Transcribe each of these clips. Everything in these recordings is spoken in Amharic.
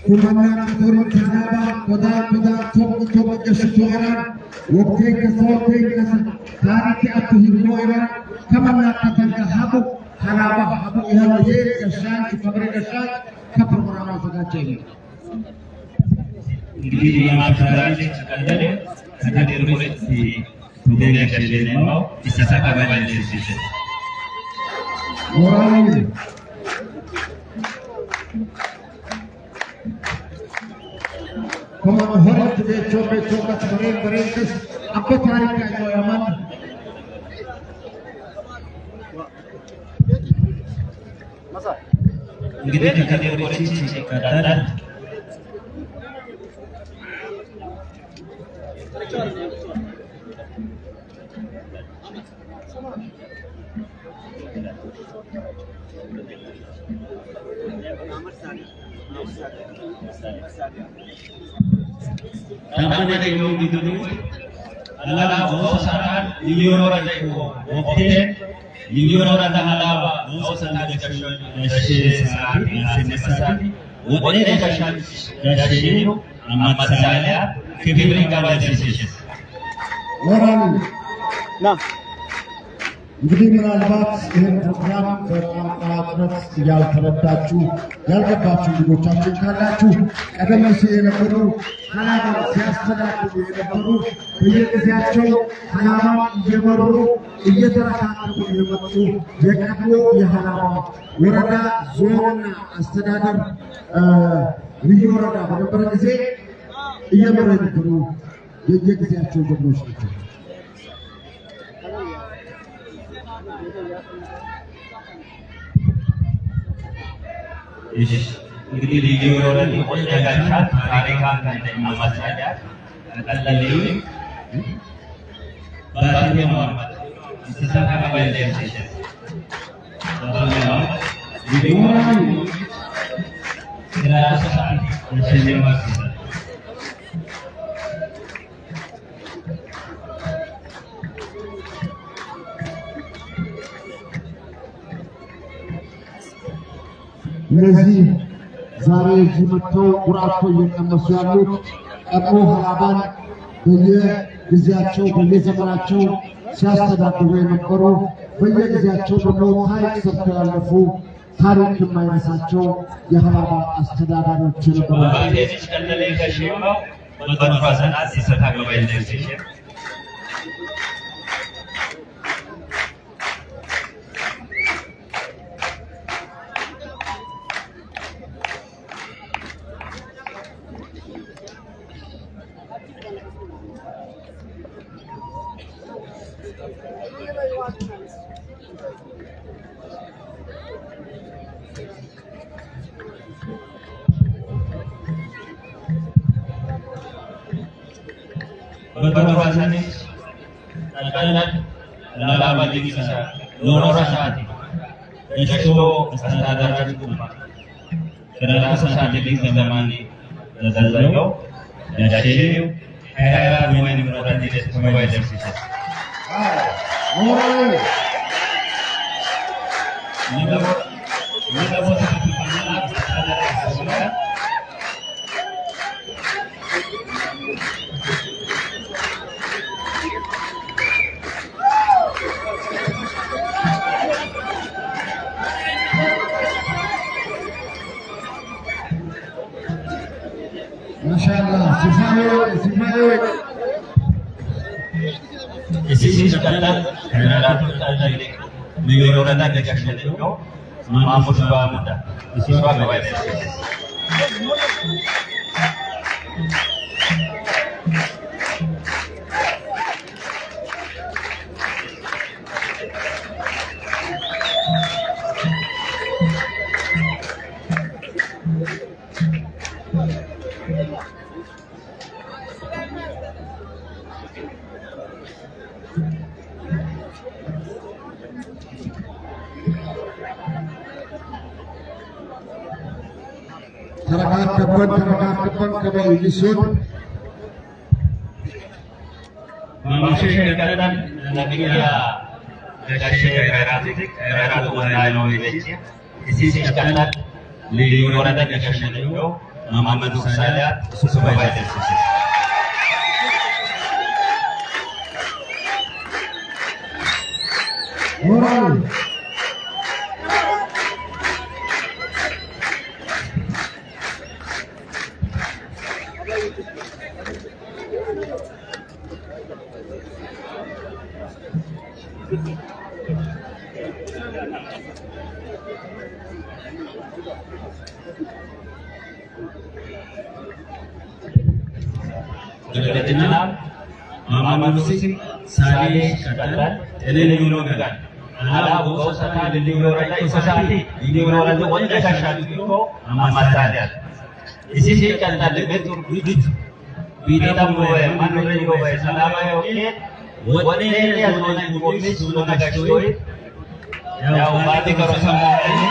Kumana Katori Kanaba, Koda, Top, Yasuara, Woke, Sote, Tariki Atuhimoira, Kamana Katanga Habu, Kanaba, Habu, Yahweh, Kashan, Kabri Kashan, Kapamana Fagachi. Di Maharaj, ada di rumah di Budaya Kalian mau bisa sahabat dari sisi. Orang Como hora de choque parentes apa tarik kayo yaman Masa Gede juga di posisi kataran Namanya yang dituduh adalah bahwa Yoro itu oke, Yoro adalah bahwa dekasyon dari saat Wone dekasyon dari amat saya kebiri kabar dari orang Nah, እንግዲህ ምናልባት ይህን ፕሮግራም በጣም ድረስ ያልተረዳችሁ ያልገባችሁ ልጆቻችን ካላችሁ ቀደም ሲል የነበሩ ሀላባን ሲያስተዳድሩ የነበሩ በየጊዜያቸው ሀላባን እየመሩ እየተረካከቡ የመጡ የቀድሞ የሀላባ ወረዳ ዞንና አስተዳደር ልዩ ወረዳ በነበረ ጊዜ እየመሩ የነበሩ የየጊዜያቸው ጀግኖች ናቸው። Ini di Yoro di Jakarta, Amerika dan Amat saja, adalah ini. Bahasanya Muhammad, sesama kabar dari sisi. Bahasanya di Yoro, tidak sesaat, bahasanya masih. እነዚህ ዛሬ እዚህ መጥተው ጉራቶ እየቀመሱ ያሉት ቀድሞ ሀላባን በየጊዜያቸው በየዘመናቸው ሲያስተዳድሩ የነበሩ በየጊዜያቸው ደግሞ ታሪክ ሰርተው ያለፉ ታሪክ የማይረሳቸው የሀላባ አስተዳዳሪዎች ነበሩ። Beberapa kadang laba lagi bisa lorong saat ini. Itu standar kumpa. Kadang saat ini zaman ini dalam jadi era ini berada di semua dari sisi. Masyaallah, sifayo. Isi sekarang relatif dari Yoro dan dekasyon itu mampu sebuah muda. Isi sebuah kabar. Terangkan kepada Yesus. Manusia kadang nabi dia dari era itu mengenai Indonesia. Isi sekarang ልዩ ወረዳ ከሸሸነው ማማዱ ሳሊያት ሱፐርቫይዘር ሲስተም ሞራል Kemudian Muhammad Musik Salih Katalan Lili Nurogan Ala Bukau Sata Lili Nurogan Isosati Lili Nurogan itu wajah kasyat itu Muhammad Salih isi kata betul bidit bidita mulai manusia juga selama oke wanita yang mulai kumis sudah kasih ya umat kalau sama ini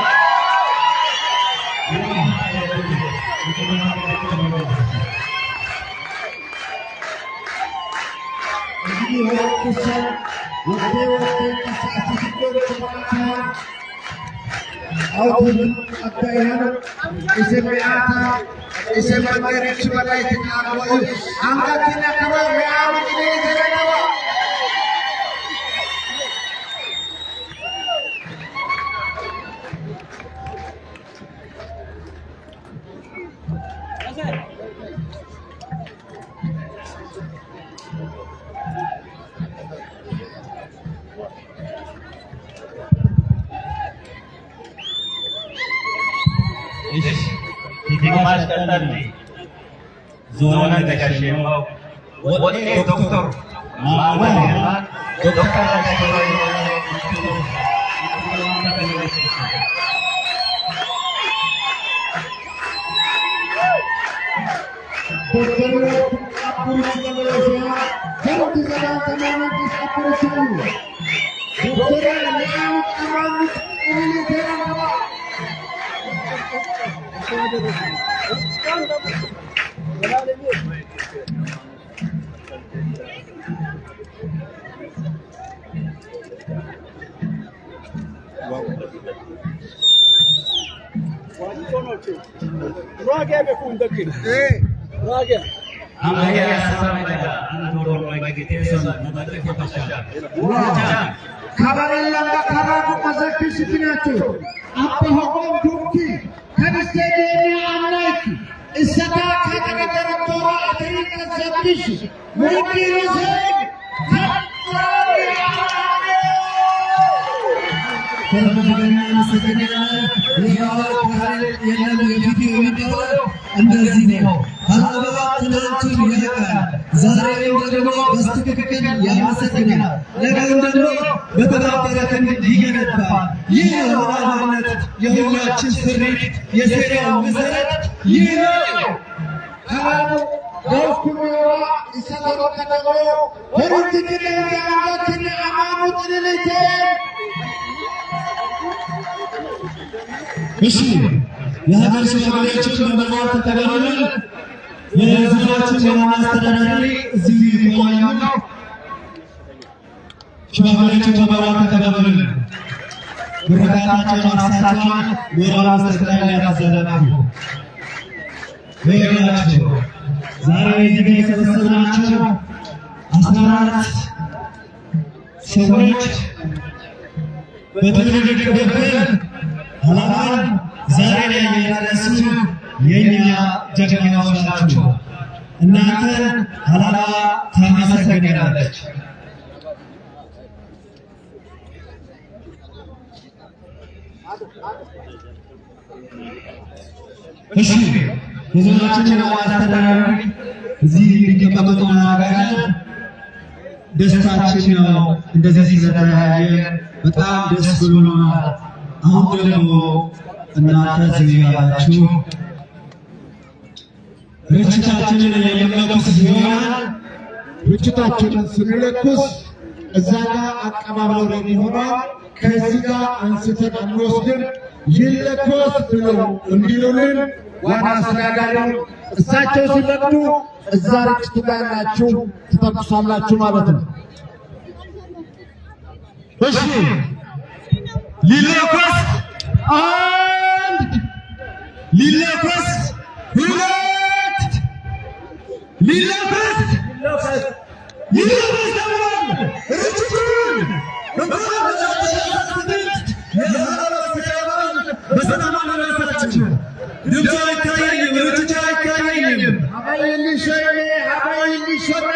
Mas Kandani zona kasih mau ini dokter mana dokter የሀገር ሽማግሌዎችን በመማር ተቀበሉልን። የህዝባችን ዋና አስተዳዳሪ እዚህ ይቆያሉ። ሽማግሌዎችን በመማር ተቀበሉልን። ምርቃታቸውን አሳቸዋል። ሞራል መስጠት ላይ ያዘናሉ። ወይናቸው ዛሬ እዚህ የተሰበሰብናቸው 14 ሰዎች በትውልድ ክብር ዓላማን ዛሬ ላይ ያደረሱ የኛ ጀግናዎች ናቸው። እናንተን ዓላማ ታመሰግናለች። እሺ የዞናችን አስተዳዳሪ እዚህ እንዲቀመጡ እናደርጋለን። ደስታችን ነው። እንደዚህ ስለተያየ በጣም ደስ ብሎናል። አሁን ደግሞ እናንተ እዚህ ያላችሁ ርችታችንን የምንለኩስ ይሆናል። ርችታችንን ስንለኩስ እዛ ጋር አቀባበሉ የሚሆነው ከዚህ ጋር አንስተን አንወስድም። ይለኮስ ብለው እንዲሉልን ዋና አስተዳዳሪው እሳቸው ሲፈቅዱ እዛ ርችቱ ጋር ናችሁ ትተኩሳላችሁ ማለት ነው። እሺ ይለኮስ አንድ ሊለፈስ ሁለት ሊለፈስ ይለፈስ ተብሏል። ርችቱን በሰላም አለፈታችሁ ድምፅ አይታየኝም፣ ርችቱ አይታየኝም። ሀባይል ሸሬ ሀባይል ሸሬ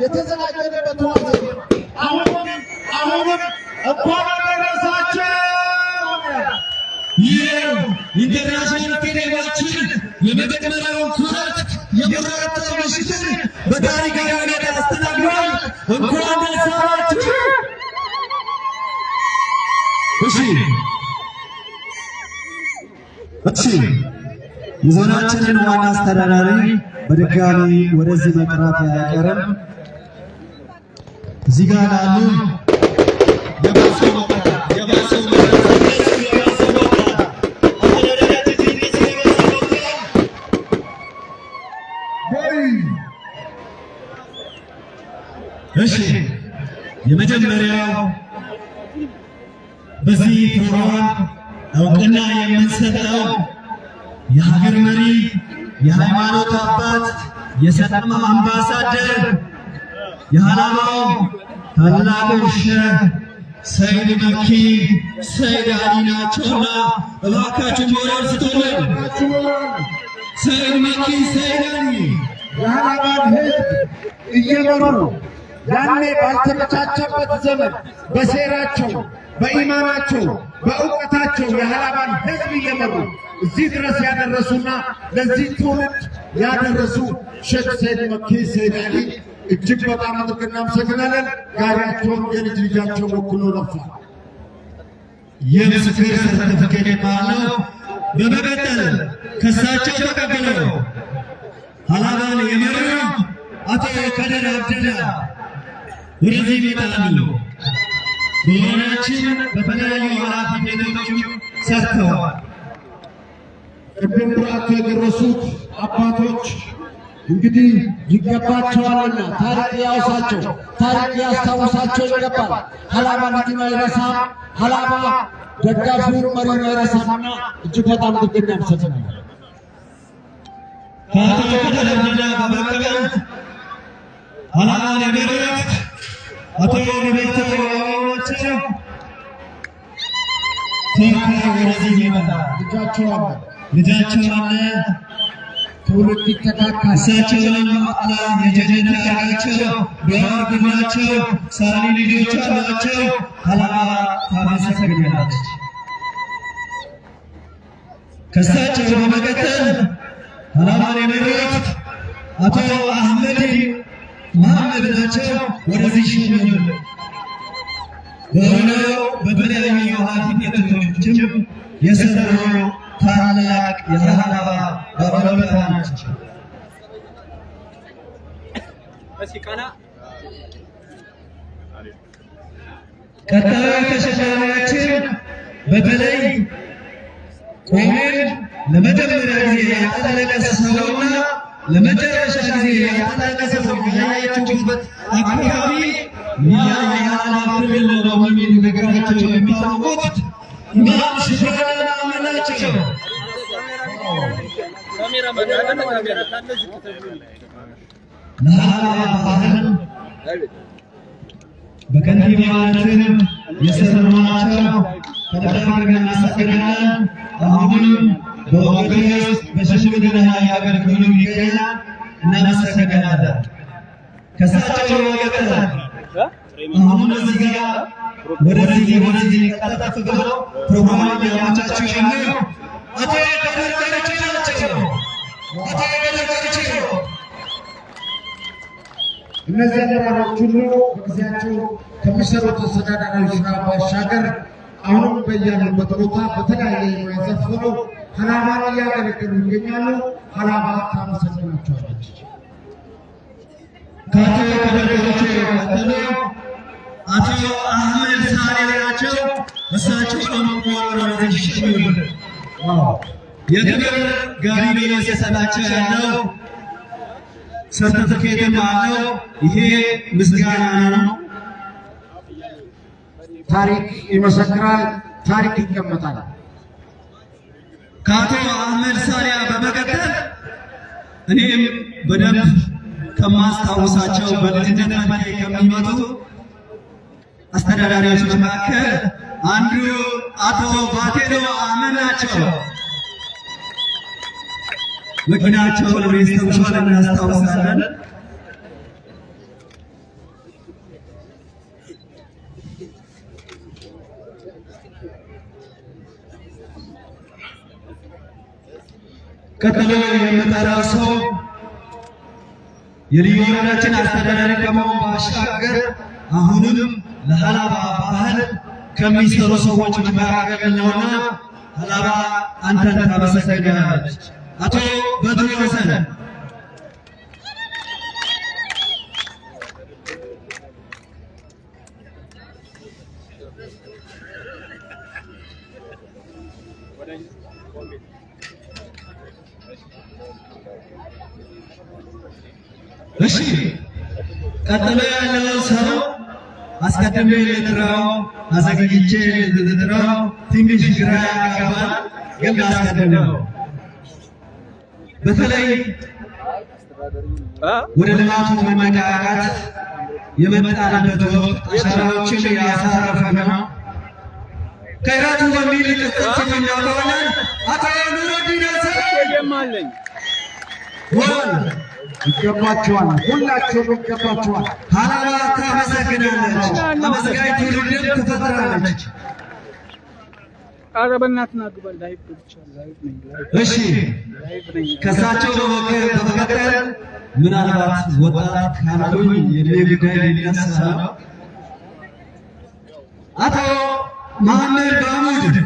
የተዘጋጀበት አሁንም እንኳን አደረሳችሁ። ይህ ኢንተርናሽናል ፌዴሬሽን የመጀመሪያውን ኩራት የመረጠ ምሽትን በታሪካዊ ሁኔታ አስተናግዷል። እንኳን ደስ አላችሁ። እሺ የዞናችንን ዋና አስተዳዳሪ በድጋሚ ወደዚህ መጥራት አይቀርም። እዚህ ጋር ላሉ እሺ የመጀመሪያው በዚህ ፕሮግራም እውቅና የምንሰጠው የሀገር መሪ፣ የሃይማኖት አባት፣ የሰላም አምባሳደር የሃላባው ታላቁ ሼህ ሰይድ መኪ ሰይድ አሊ ናቸውና እባካችሁ ሞራል ስጡልን። ሰይድ መኪ ሰይድ አሊ የሃላባን ህዝብ እየመሩ ያኔ ባልተመቻቸበት ዘመን በሴራቸው፣ በኢማናቸው፣ በእውቀታቸው የሃላባን ህዝብ እየመሩ እዚህ ድረስ ያደረሱና ለዚህ ትውልድ ያደረሱ ሼህ ሰይድ መኪ ሰይድ አሊ እጅግ በጣም አድርገን እናመሰግናለን። ጋሪያቸውን የልጅ ልጃቸው ወክሎ ለፏል። የምስክር ሰርተፍኬት ባለው በመቀጠል ከሳቸው ተቀብለው ሃላባን የመራው አቶ ከደር አብደላ ወደዚህ ይመጣሉ። በዞናችን በተለያዩ ኃላፊነቶች ሰርተዋል። ቅድም ብራቱ የደረሱት አባቶች እንግዲህ ይገባቸዋልና ታሪክ ያውሳቸው፣ ታሪክ ያስታውሳቸው ይገባል። ሃላባ ልጁን አይረሳም፣ ሃላባ ደጋፊውን መሪውን አይረሳምና እጅግ በጣም ድግና ያመሰግናል። ከአቶ ከደር አብደላ በመቀበል ሃላባን የመሩት አቶ ሪቤክተሮቸው ተወካይ ወደዚህ ይመጣል። ልጃቸው አለ ትውልድ ይተካካል። እሳቸውንም አላህ የጀነት ያርጋቸው፣ ቢያርግላቸው። ሳሊ ልጆች አሏቸው። ሃላባ ታመሰግናለች። ከእሳቸው በመቀጠል ሃላባን የመሩት አቶ አህመድ መሐመድ ናቸው። ወደዚህ ሽኝልን በሆነው በተለያዩ ኃላፊነቶችም የሰሩ ታላቅ የሃላባ ባለውለታ ናቸው። ቀጣዩ ተሸላሚያችን በተለይ ቆሜን ለመጀመሪያ ጊዜ ያጠለቀ ሰውና ለመጨረሻ ጊዜ ያጠለቀ ሰው ያያችሁበት አካባቢ የሃላባ ክልል ነው በሚል ነገራቸው የሚታወቁት ኢማም ሽፋና ናቸው። ለሃላባ ባህል በከንቲባነትም የሰሩ ናቸው። ከልብ አድርገን እናመሰግናለን። አሁንም በወገኔ ውስጥ በሽምግልና እያገለገሉ ይገኛል። እናመሰግናለን። ከእሳቸው በመቀጠል አሁን እዚህ ጋር ወደዚህ ቀጠፍ ብለው ፕሮግራም ያመቻቸው ያለው አቶ ከደር ገርቼ ናቸው። አቶ ከደር ገርቼ ነው። እነዚህ አመራሮች ሁሉ በጊዜያቸው ከሚሰሩት አስተዳደራዊ ስራ ባሻገር አሁንም በያሉበት ቦታ በተለያየ የሙያ ዘርፍ ሆነው ሃላባን እያገለገሉ ይገኛሉ። ሃላባ ታመሰግናቸዋለች። ከአቶ ከበደዎቹ ቀጥሎ አቶ አህመድ ሳሌ ናቸው። እሳቸው ለመቆር ወደዚህ የክብር ጋቢ የሰጣቸው ያለው ሰርተፊኬትም አለው። ይሄ ምስጋና ነው። ታሪክ ይመሰክራል። ታሪክ ይቀመጣል። ከአቶ አህመድ ሳሊያ በመቀጠል እኔም በደንብ ከማስታውሳቸው በልጅነት ከሚመጡ አስተዳዳሪዎች መካከል አንዱ አቶ ባቴሎ አህመድ ናቸው። መኪናቸውን ቤተሰቦቿን እናስታውሳለን። ቀጥሎ የምጠራው ሰው የልዩ ወረዳችን አስተዳዳሪ ከመሆኑ ባሻገር አሁንም ለሀላባ ባህል ከሚሰሩ ሰዎች መካከል ነውና ሀላባ አንተን ታመሰግናለች። አቶ በድሩ ሐሰን እሺ፣ ቀጥሎ ያለው ሰው አስቀድሜ ልጥራው አዘግይቼ ልጥራው ትንሽ ግራ ያጋባል፣ ግን አስቀድሜው በተለይ ወደ ልማቱ መነቃቃት የመጣንበት ወቅት አሻራዎችን ያሳረፈ ነው። ከይራቱ በሚል ቅጽል ስም እናውቀዋለን። አቶ ኑረዲን ሰማለኝ ይገባቸዋል። ሁላችሁም ይገባቸዋል። ሀላባ ታመሰግናለች። አመስጋኝ ትውልድም ትፈጥራለች። ኧረ በእናትህ ና ግባ። ላይቭ ገብቻለሁ። እሺ፣ ከእሳቸው በመቀጠል ምናልባት ወጣት ካሉኝ የእድሜ ጉዳይ የሚነሳ ነው። አቶ መሐመድ ባሙድ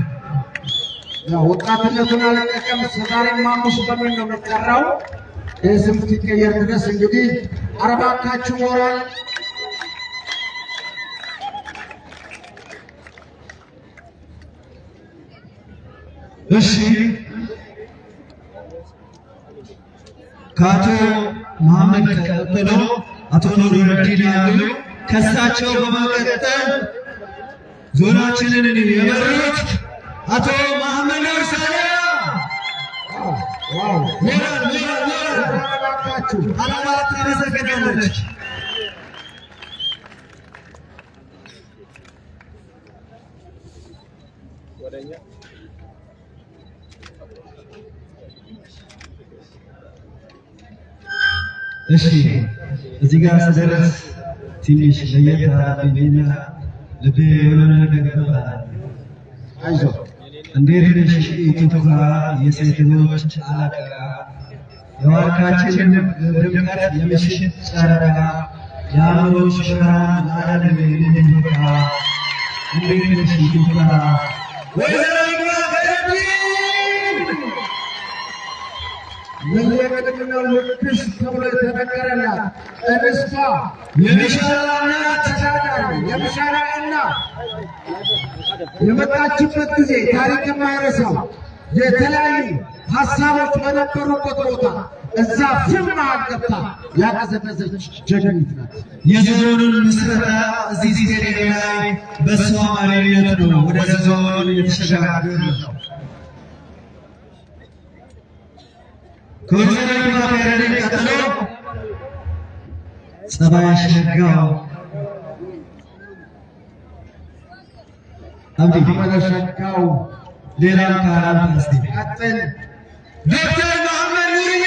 ወጣትነቱን አለቀቀም። ዛሬ ማሙሽ በሚል ነው የሚጠራው። ስም እስኪቀየር ድረስ እንግዲህ አረባካችሁ ሞራል እሺ፣ ከአቶ መሐመድ ቀጥሎ አቶ ኑረዲን ያሉ ከእሳቸው በመቀጠል ዞናችንን የመሩት አቶ መሐመድ ሳሊያ ሀላባ ታመሰግናለች። እሺ፣ እዚህ ጋር ስደርስ ትንሽ ለየት አለብኝና ልቤ የሆነ ነገር አይዞህ እንዴት ነሽ ኢትዮጵያ የሴቶች አለቃ የዋርካችን ድምቀት የምሽት ጨረቃ የአእምሮሽ ብርሃን ለዓለም የሚበቃ እንዴት ነሽ ኢትዮጵያ ለየቅድምናው ልክሽ ተብሎ የተነገረላት እንስቷ የሚሻላ እናት ተሻዳሪ የሚሻላ እናት የመጣችበት ጊዜ ታሪክ የማይረሳው የተለያዩ ሀሳቦች በነበሩበት ቦታ እዛ ፍም መሃል ገብታ ያቀዘቀዘች ጀግኒት ናት። የዞኑን ምስረታ እዚህ ስቴዲየም ላይ በሷ መሪነት ነው ወደ ዞን የተሸጋገረው። ከወይዘሮ ማከረን ቀጥሎ ጸባይ ሸጋው አብዲ መለሸጋው ሌላም ካራም አስቲ ቀጥል ዶክተር መሐመድ ኑርዬ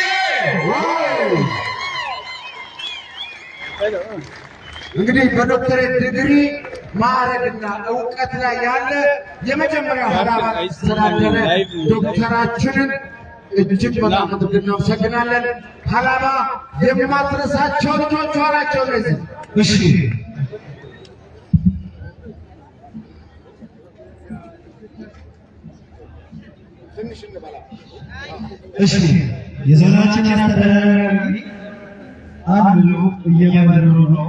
እንግዲህ በዶክተሬት ዲግሪ ማዕረግና እውቀት ላይ ያለ የመጀመሪያው ሀላባ አስተዳደረ ዶክተራችንን እጅግ በጣም እናመሰግናለን። ሀላባ የማትረሳቸው ልጆቿ ናቸው እነዚህ። እሺ፣ እሺ፣ የዞናችን አስተዳዳሪ አሉ እየመሩ ነው።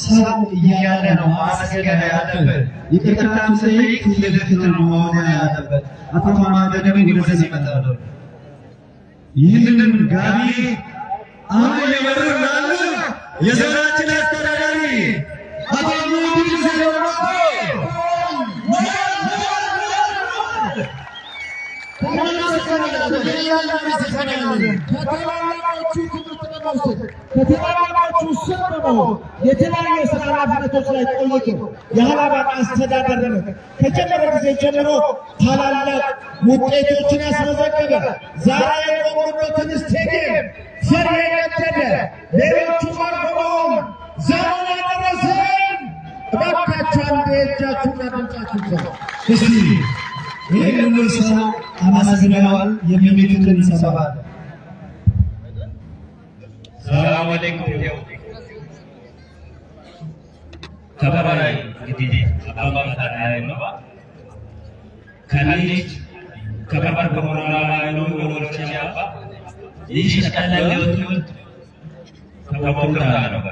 ሰው እያለ ነው ማመስገን ያለበት። ይቅርታም ጠይቅ የልክት ነው መሆን ያለበት። አቶ ማማደ ደግሞ ወደዚህ ይመጣሉ። ይህንን ጋቢ አሁን እየመሩ ያሉ የዞናችን አስተዳዳሪ አቶ ሙዲን ዘለማቶ የተለያዩ የሥራ ኃላፊነቶች ላይ ቆይቶ የሀላባ አስተዳደር ከጀመረ ጊዜ ጀምሮ ታላላቅ ውጤቶችን ያስመዘገበ ዛሬ የቆሙበትን ስቴዲየም ፈር የቀደደ ሌሎቹ ማርቆም ዘመን ያደረሰን እባካችሁ አንድ እጃችሁና ድምፃችሁ ሰው እስቲ ይህ ሁሉ ሰው አመስግነዋል። የሚሉትን እንሰማለን። ሰላም አለይኩም ከበራይ እንግዲህ አባባ ታዲያ ነው ከልጅ ከበበር ከሞራላ ነው ወሎች ያባ ይህ ቀላል ይወት ተወቆራ ነው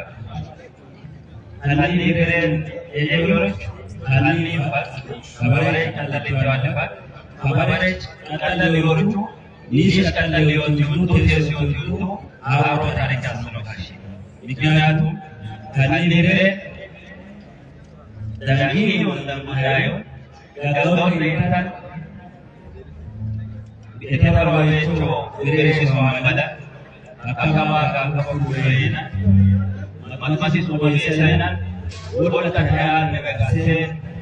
ከላይ ይበረን የየወሮች ከላይ ይፋት ከበራይ ቀላል ይዋለፋት ከበራይ ቀላል ይወሮቹ ይህ ቀላል ይወት ይወት ተሲዮት ይወት አብሮ ታሪክ አስኖካሽ ምክንያቱም ከላይ ይበረን ዳጊ ወንደማያዩ ገገው ይነታል የተባባየቾ ግሬሽ ማመዳ አካማ ካከፉ ይና ማጥማሲ ሶቦይ ሰይና ወደ ታያ ነገጋሴ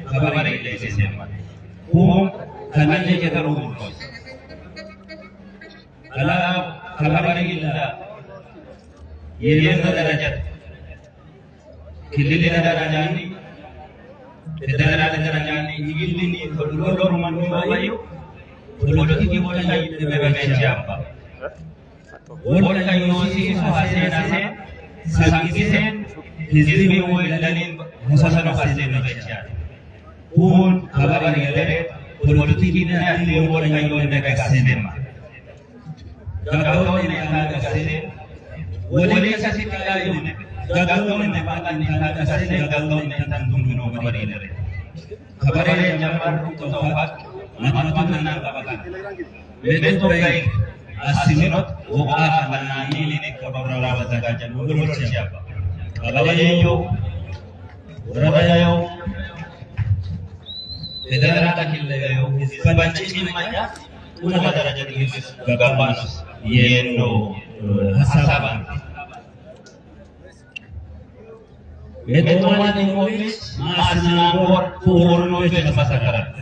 ከበረ ይለይሰማ ሁም ከነጀ ከተሩ ነው አላ ከበረ ይላ የየነ ደረጃ ክልል ደረጃኒ federal darajani igilini tololor manmayo politiki bola yibebechamba bola yosi fasena se sangise hizbi moilalin musasano fasena becha kun khabar yele politiki na ali bola yoda kasenema gagaw ni ana kasene wole sasitila yone gagaw ni bani ana kasene gagaw ni tandum no kabari lere kabare jamar tawfat matmatna na kabakan beto gai asinot woga falani ni kabara wazagajan wolo siapa kabare yo rabayo federal takille yo banchi maya una daraja di gagabanos yeno hasaban Betulan Inggris masih nganggur purno itu masyarakat.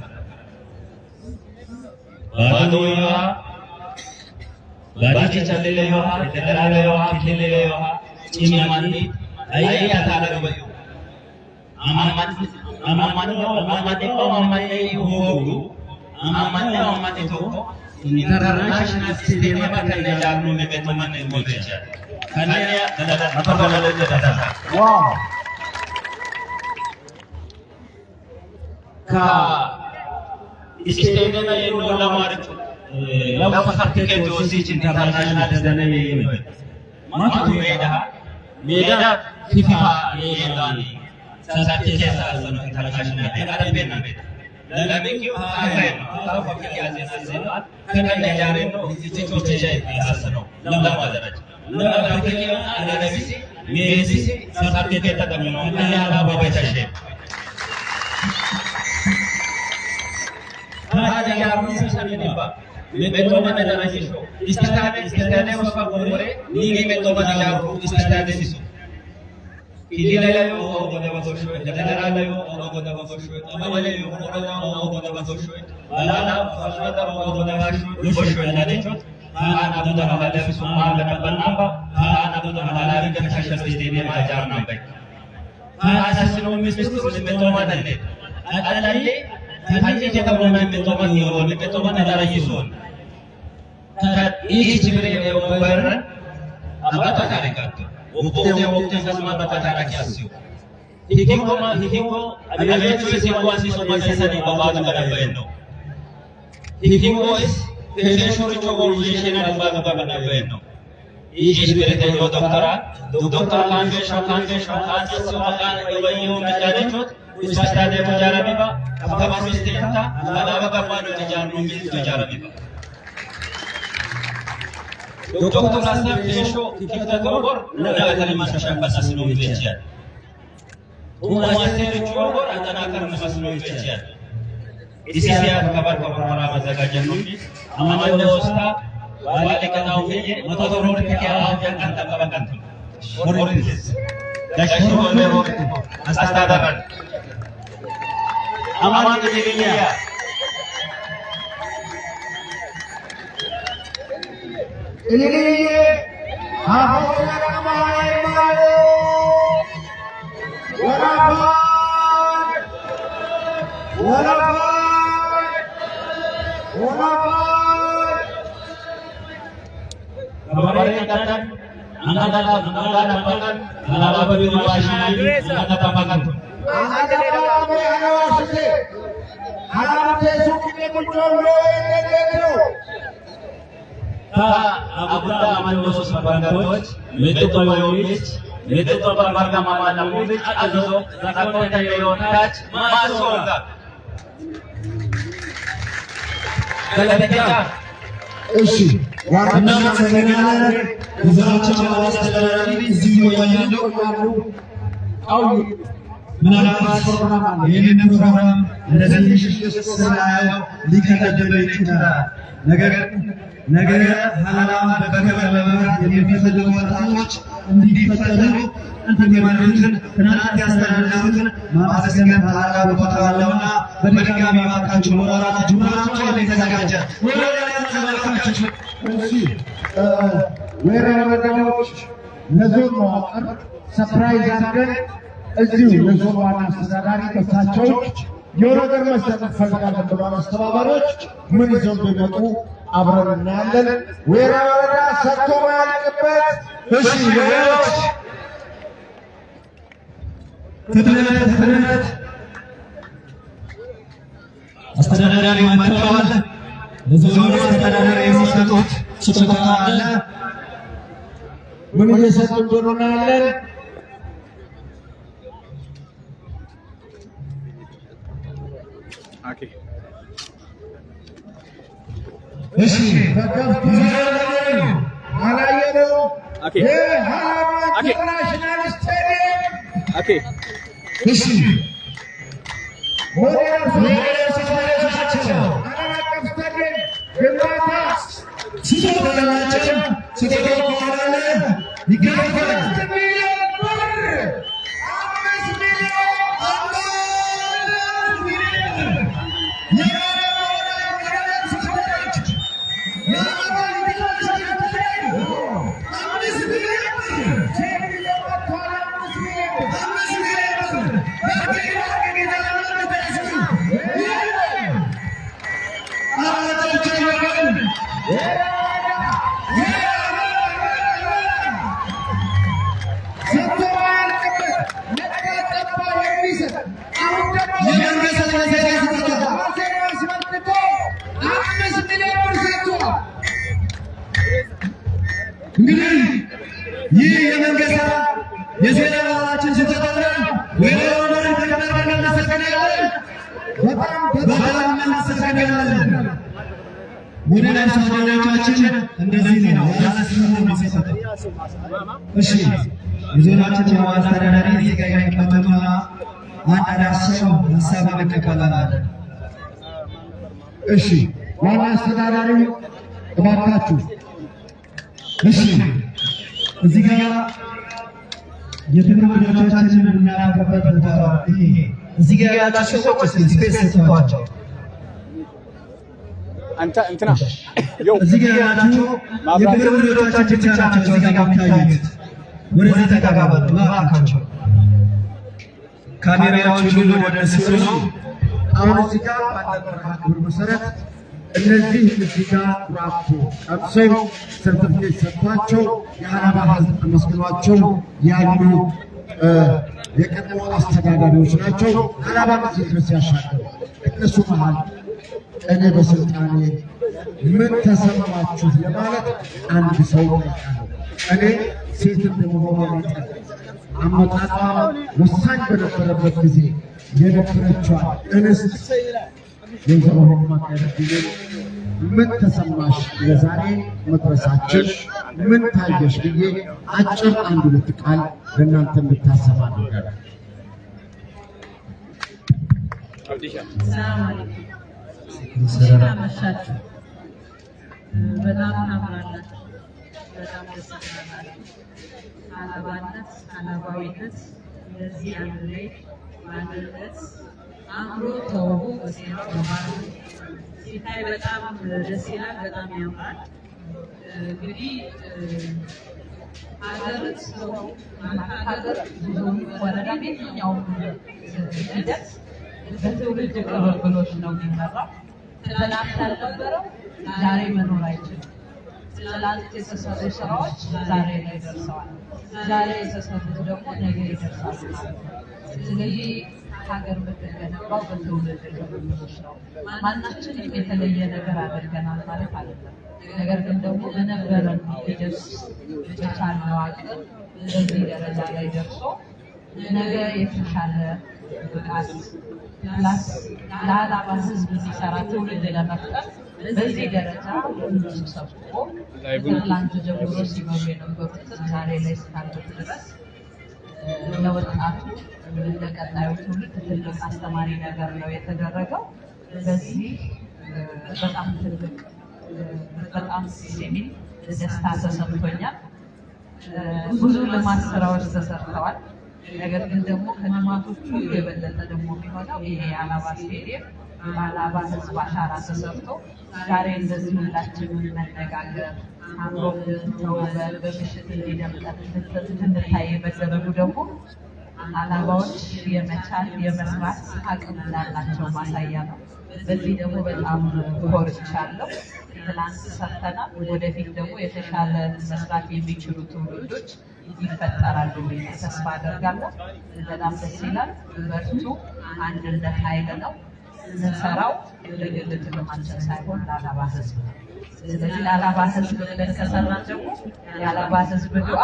Batu ya, baju cendela ya, federal ya, federal ya, cimi mandi, ayah tak ada bayu. Aman itu, aman itu. International system akan dijalankan oleh Betulan Inggris. Karena dalam apa kalau ada. Wow. ka istene na yeno la marcho la fakke to si international da na yeno ma to meda fifa yedani sasate ke sa sano international da ada bena la me ki ha ta fakke ya se kana da jare no ite to te jai asano la madaraja la fakke ya ala bisi mesi sasate ke ta kamino ala baba chashe Ada yang bisa sampai ni pak. Betul mana dalam situ. Istana apa boleh? Ni betul mana dalam istana situ. Ini lalu orang dah masuk syurga. Jangan lalu orang dah masuk syurga. Apa lalu orang dah masuk syurga. Alam fasada orang dah masuk syurga. Nanti anak tu dah ada semua ada apa? Anak tu dah ada kita kasih sendiri macam nampak. Asal semua mesti betul mana ni. Ada lagi. Hanya kita boleh mencoba niron, mencoba negara Yesus. Kalau ini ciri yang berbeda, apa cara itu? Waktu sama apa cara kiasu? Hingga ada situasi semua sesat di bawah negara Beno. Hingga es federasi coba ujian di bawah negara Beno. Ishbirite doktora kange shokante so makan ewayo menjadichot wisata de mujaramiba apakah mistenta alawa kapanu jamu mujaramiba doktor asam desho kita gobor naga tali masyarakat aslo bejian umasir gobor antara kan aslo bejian isiya kabar para mazaga janumi amana dosta wali kenau ini motor road ke arah yang anda kabarkan Orientis dasar road astadakan aman kejadiannya ini hafalnya kemarin Kabarnya katakan angkatan ala bagi wasi angkatan pakan Abunda Amandos Barangatoch, Metu Payolich, Metu Barga Mamanamovich, Azo, Zakota Yonach, Masolga. Galakita. Eshi, ዋና ሰገናለ ብዙዎችን ማስተዳደር እዚሁ ያያሉ አው ምናልባት ይህንን ፕሮግራም እንደዚህ ስናየው ሊከበድ ይችላል። ነገር ሐላላውን በክብር ለመምራት የሚፈልጉ ወጣቶች እንዲፈጠሩ እንደማድረግን ትናንት ያስተላለፉትን ማመስገን ሐላላ ቦታ አለውና በድጋሚ ማካችሁ ሞራላችሁ ላይ ተዘጋጀ ወራላችሁ ወይራ ወረዳዎች ለዞን መዋቅር ሰርፕራይዝ አድርገን እዚሁ የዞን ዋና አስተዳዳሪ ከሳቸው የሆነ ነገር መስጠት እንፈልጋለን ብለዋል። አስተባባሪዎች ምን ይዘው እንደሚመጡ አብረን እናያለን። ወይራ ወረዳ ሰጥቶ ማያልቅበት እሺ ወይራዎች ፍጥነት አስተዳዳሪ መጥተዋል። ለዞኑ አስተዳዳሪ የሚሰጡት ስጦታ አለ። ምን እየሰጡ እንደሆነ እናያለን። እሺ አላየነው የሃላባ ኢንተርናሽናል ስታዲየም እሺ ሞዴል ናቸው። ዓለም አቀፍ ስታዲየም ግንባታ ስጦታቸው ስጦታ በኋላ ይገባል። 5 ሚሊዮን ብር 5 ሚሊዮን እንግዲህ ይህ የመንገሳ የዜና ዋላችን ስጦታ ወይራውን ተቀበልና እናመሰግናለን። በጣም እናመሰግናለን። ሞዴል አስተዳዳሪዎቻችን እንደዚህ ነው ያለስሙ የሚሰጠው። እሺ የዞናችን የዋና አስተዳዳሪ እዚህ ጋር ይቀመጡና አንድ አዳሰው ሀሳብ እንቀበላለን። እሺ ዋና አስተዳዳሪው እባካችሁ እሺ እዚህ ጋር የትምህርት ልጆቻችንን የምናናገርበት ቦታ ይሄ እዚህ ጋር ያላችሁ ሰዎች ስፔስ ሰጥቷቸው እንትና እዚህ ጋር ያላችሁ የትምህርት ልጆቻችን ብቻ ናቸው። እዚህ ጋር የምታዩት ወደዚህ ተቀባበሉ እባካችሁ። ካሜራዎች ሁሉ ወደ እነሱ ነው። አሁን እዚህ ጋር ባለበት ግብር መሰረት እነዚህ እዚህ ጋር ራፖ ቀምሰው ሰርተፍኬት ሰጥቷቸው የሃላባ ሕዝብ ተመስግኗቸው ያሉ የቀድሞ አስተዳዳሪዎች ናቸው። ሃላባ እዚህ ድረስ ያሻገሩ እነሱ መሃል እኔ በስልጣኔ ምን ተሰማችሁ ለማለት አንድ ሰው ጠይቃለሁ። እኔ ሴት እንደመሆኗ መጠን አመጣጧ ወሳኝ በነበረበት ጊዜ የነበረችዋ እንስት ወይዘሮ ህክማት ያደርግልን ምን ተሰማሽ? ለዛሬ መድረሳችን ምን ታየሽ ብዬ አጭር አንድ ሁለት ቃል ለእናንተ የምታሰማ ነገር። አመሻችሁ። በጣም ታምራላችሁ። በጣም ደስ ትላላችሁ። አለባነት አለባዊነት እንደዚህ አንድ ላይ ማንነት አምሮ ተውቦ በሴት ተማሩ ሲታይ በጣም ደስ ይላል። በጣም ያምራል። እንግዲህ ሀገር ሀገር ወረዳ የትኛውም ሂደት በትውልድ ቅብብሎች ነው የሚመራው። ትናንት ያልነበረው ዛሬ መኖር አይችልም። ትናንት የተሰሩ ስራዎች ዛሬ ላይ ደርሰዋል። ዛሬ የተሰሩት ደግሞ ነገ ይደርሳሉ። ስለዚህ ሀገር የምትገነባው በትውልድ ቅብብሎች ነው። ማናችንም የተለየ ነገር አድርገናል ማለት አይደለም። ነገር ግን ደግሞ በነበረን ሂደት በቻልነው አቅም በዚህ ደረጃ ላይ ደርሶ ነገ የተሻለ ብቃት ፕላስ ለዓላማ ህዝብ የሚሰራ ትውልድ ለመፍጠር በዚህ ደረጃ ሁሉም ሰብስቦ ከትላንት ጀምሮ ሲመሩ የነበሩትን ዛሬ ላይ እስካሉት ድረስ ለወጣቱ ለቀጣዩ ትውልድ ትልቅ አስተማሪ ነገር ነው የተደረገው። በዚህ በጣም ትልቅ በጣም የሚል ደስታ ተሰምቶኛል። ብዙ ልማት ስራዎች ተሰርተዋል። ነገር ግን ደግሞ ከልማቶቹ የበለጠ ደግሞ የሚሆነው ይሄ የአላባ ስቴዲየም በአላባ ህዝብ አሻራ ተሰርቶ ዛሬ እንደዚህ ሁላችንም መነጋገር አምሮብን ተውበን በምሽት እንዲደምቀን እንድንታይ መደረጉ ደግሞ አላባዎች የመቻል የመስራት አቅም እንዳላቸው ማሳያ ነው። በዚህ ደግሞ በጣም ኮርቻለሁ። ትናንት ሰርተናል። ወደፊት ደግሞ የተሻለ መስራት የሚችሉ ትውልዶች ይፈጠራሉ ብዬ ተስፋ አደርጋለሁ። በጣም ደስ ይላል። በርቱ። አንድነት ኃይል ነው። እንሰራው ለግል ጥቅማችን ሳይሆን ለአላባ ህዝብ ነው። ስለዚህ ለአላባ ህዝብ ብለን ከሰራን ደግሞ የአላባ ህዝብ ዱዓ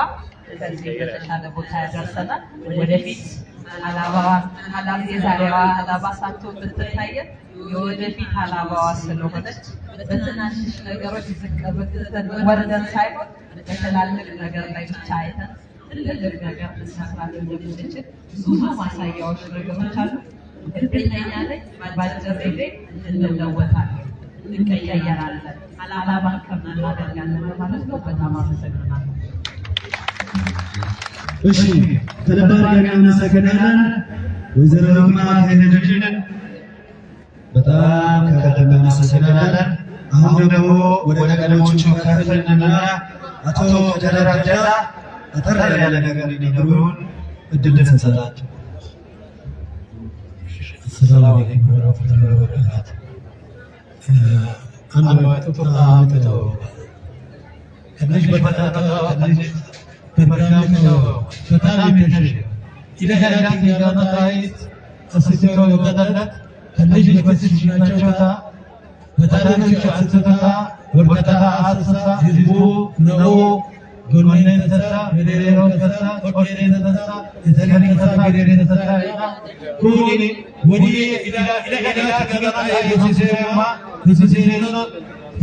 ከዚህ የተሻለ ቦታ ያደርሰናል። ወደፊት የዛሬዋ አላባ ሳትሆን ብትታየን የወደፊት አላባዋ ስለሆነች በትናንሽ ነገሮች ዝቅ ብለን ወርደን ሳይሆን በትላልቅ ነገር ላይ ብቻ አይተን ትልልቅ ነገር መስራት እንደምንችል ብዙ ማሳያዎች ነገሮች አሉ። እርግጠኛ ነኝ በአጭር ጊዜ እንለወጣለን፣ እንቀያየራለን፣ አላባን ከፍ እናደርጋለን ማለት ነው። በጣም አመሰግናለሁ። እሺ ከልብ አድርገን እናመሰግናለን። ወይዘሮ ህክማት ያደርግልን በጣም ከልብ እናመሰግናለን። አሁን ደግሞ ወደ ቀደሞቹ ከፍልና አቶ ተደራጀ አጠር ያለ ነገር ሊነግሩን እድል እንሰጣቸው። ሰላም አለይኩም ወራህመቱላሂ ወበረካቱ። አንድ ወጥቶ አመጣው ከነዚህ በተጣጣ ከነዚህ በርካታ በጣም ይተሽ ኢለሃላቲ ያራጣይት አስሲቶ ወደደለት ከነዚህ በተሽ ናቸውታ በታሪክ አጥታ ወርቀታ አሰሳ ህዝቡ ነው ጎልማይነ ተሳ መደረው ተሳ ቆቆኔ ተሳ የተገነሳ ገደረ ተሳ ኩኒ ወዲ ኢላ ተገና የሲሰማ የሲሰና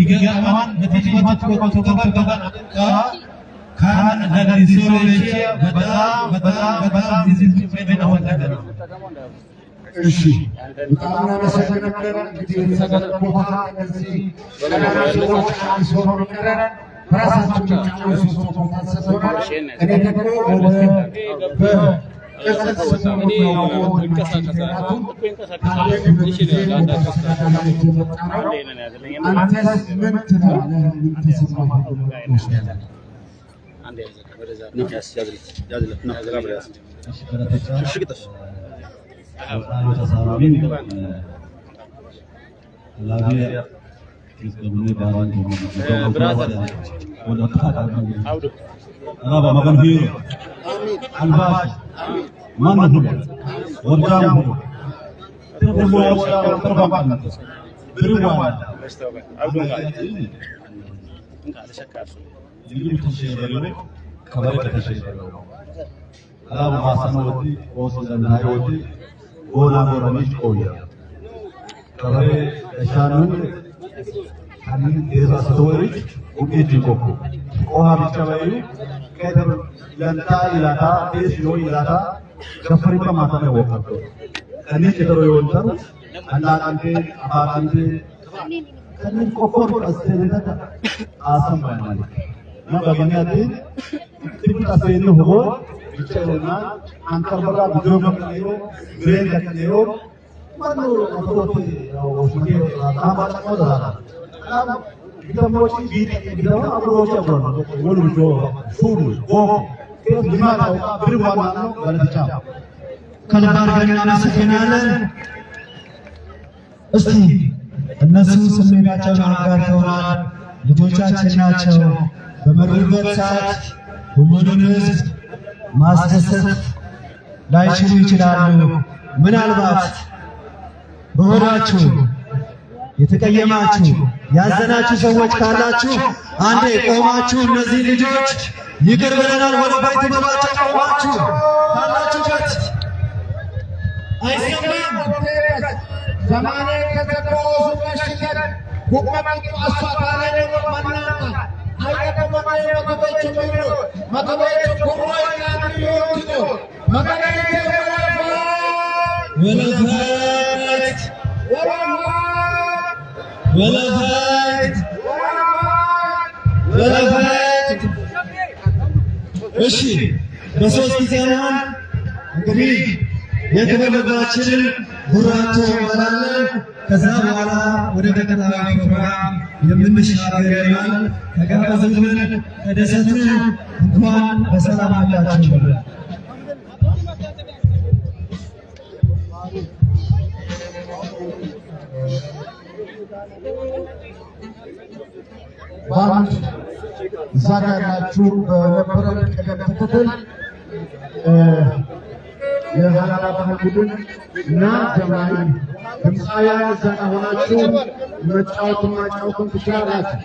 ይገማን በተጅማት ቆቆ ካን ነገር ይሶለች በጣም ይዝም ነው ወጣገና እሺ በጣም እናመሰግናለን። እንግዲህ የተሰጠን ቦታ እነዚህ ሰዎች አንሶ ነበር ራሳቸው ጫው ሶስት ቦታ ተሰጥቷል። እኔ ደግሞ በቅጽል ስሙ ነው እንቀሳቀሳቱ አንተስ ምን ትላለህ? ምን ተሰማህ? Amin. ከበሬ ከተሸፈነው አላው ማሰኖቲ ወሰደናዮቲ ጎና ጎረሚሽ ቆያ ከበሬ ሻኑን ካንን የዛስተወሪ ኡቄት ይቆቁ ቆሃ ቢቻባዩ ከደር ለንታ ይላታ ዴስ ነው ይላታ ገፈሪባ ማታ ነው ወቀቶ ከኔ ተደሮ ይወንተሩ አላንቴ አባንቴ ከንን ቆፎር አስተነታ አሰማናል ነው በገኛቴ ትብት አሰይነ ሆቦ ይቻለና አንከርበራ ቢዶም ነው ግሬን ከነዮ ማኑ አብሮቴ ያው ወስመቴ ታማጣ ነው ዳራ ቢተሞች ቢተሞ አብሮች አብሮ ወሉ ጆ ፉሉ ጎ ከዚህ ሊማታው ብርዋና ነው ወለቻ ከልባር ገና እናመሰግናለን። እስቲ እነሱ ስሜታቸውን አጋርተውናል። ልጆቻችን ናቸው። በመሩበት ሰዓት ሁሉንም ሕዝብ ማስደሰት ላይችሉ ይችላሉ። ምናልባት በሆዳችሁ የተቀየማችሁ ያዘናችሁ ሰዎች ካላችሁ አንዴ ቆማችሁ እነዚህ ልጆች ይቅር ብለናል ወደ ቤት በባቸው ቆማችሁ ካላችሁበት አይሰማም ዘማኔ ከተቆሱ መሽገር ሁከመቱ አሳታለ ነው ማናታ አይቀመማይ መተበች ምሩ መተበች ጉሮ ያንዩ ነው መገናኘ ወለፈት ወለፈት ወለፈት እሺ በሶስት ጊዜ ነው እንግዲህ የክብር ምግባችንን ቡራቶ እንበላለን። ከዛ በኋላ ወደ ቀጣዩ ፕሮግራም የምንሻገር ይሆናል። ተጋበዙልን፣ ተደሰቱ፣ እንኳን በሰላም መጣችሁ። ባንድ ዛሬ ያላችሁ በነበረን ቅደም ተከተል የዛሬ ባህል ቡድን እና ዘማሪ ድምፃውያን እዛ ሆናችሁ ማጫወቱን ትችላላችሁ።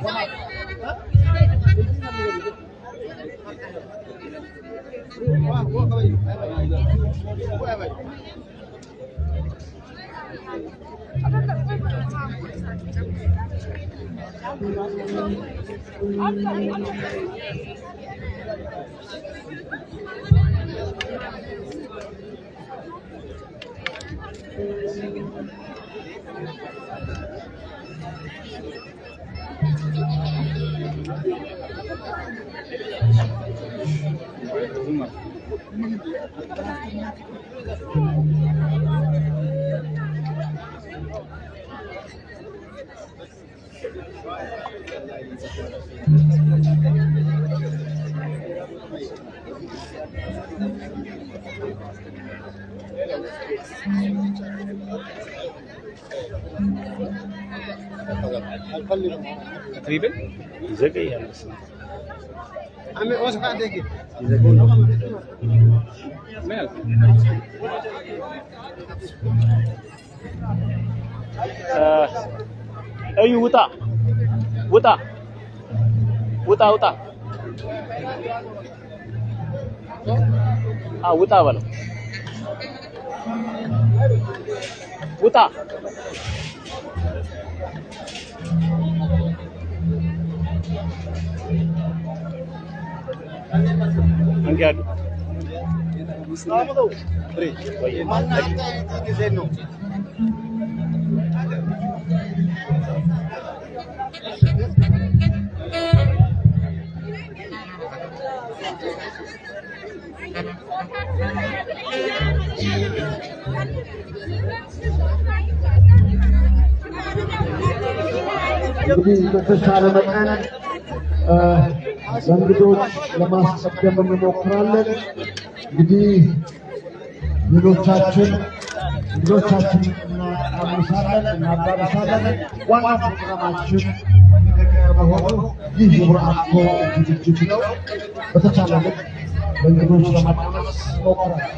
تقريبا زكي يعني بس عمي اوسف عندك مال اي وطا وطا وطا وطا وطا بلو وطا Angge adu. Apa tu? Beri. Mana kita zeno? እንግዲህ በተሻለ መጠን እንግዶች ለማስቀደም እንሞክራለን። እንግዲህ እንግዶቻችን እናቀምሳለን፣ እናዳርሳለን። ዋና ፕሮግራማችን በሆነው ይህ የቡራኮ ዝግጅት ነው። በተቻለ መጠን ለእንግዶች ለማቀመስ እንሞክራለን።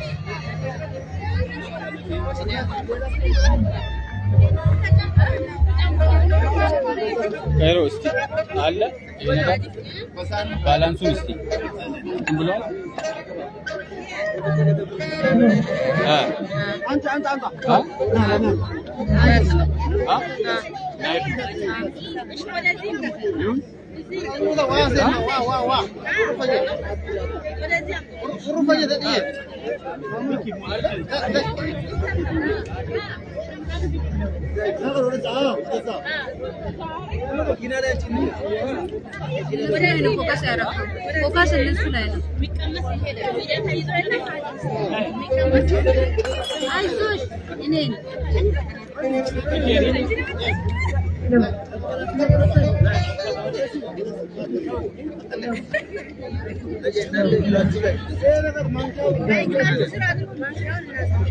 Kairos, Allah. ባላንሱ እስቲ ብሎ አንተ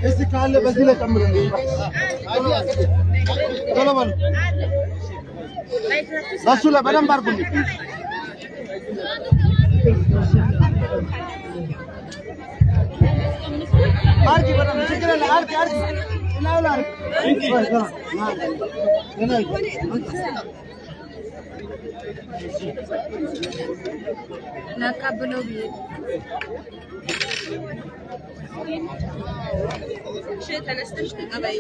እስቲ ካለ በዚህ ላይ ጨምሩልኝ። ተለበል እሱ ላይ በደንብ አድርጉልኝ። አርጊ በደንብ ችግር የለም። አርጊ ላቀብለው ተነስተሽ ተቀበይ